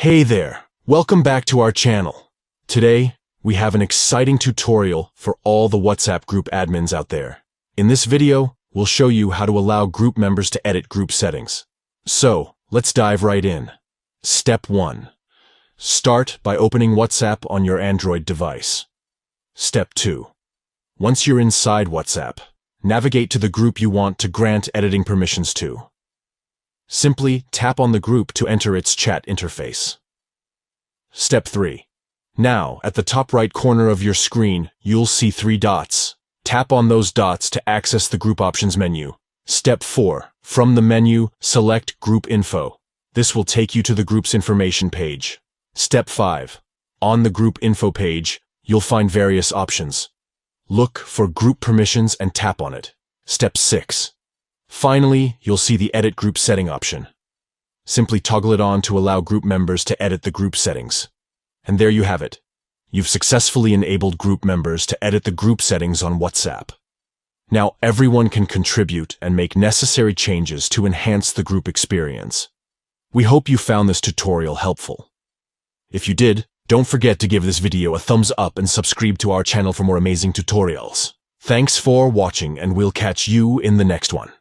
Hey there, welcome back to our channel. Today, we have an exciting tutorial for all the WhatsApp group admins out there. In this video, we'll show you how to allow group members to edit group settings. So, let's dive right in. Step 1. Start by opening WhatsApp on your Android device. Step 2. Once you're inside WhatsApp, navigate to the group you want to grant editing permissions to. Simply tap on the group to enter its chat interface. Step 3. Now, at the top right corner of your screen, you'll see 3 dots. Tap on those dots to access the Group Options menu. Step 4. From the menu, select Group Info. This will take you to the group's information page. Step 5. On the Group Info page, you'll find various options. Look for Group Permissions and tap on it. Step 6. Finally, you'll see the Edit Group Setting option. Simply toggle it on to allow group members to edit the group settings. And there you have it. You've successfully enabled group members to edit the group settings on WhatsApp. Now everyone can contribute and make necessary changes to enhance the group experience. We hope you found this tutorial helpful. If you did, don't forget to give this video a thumbs up and subscribe to our channel for more amazing tutorials. Thanks for watching, and we'll catch you in the next one.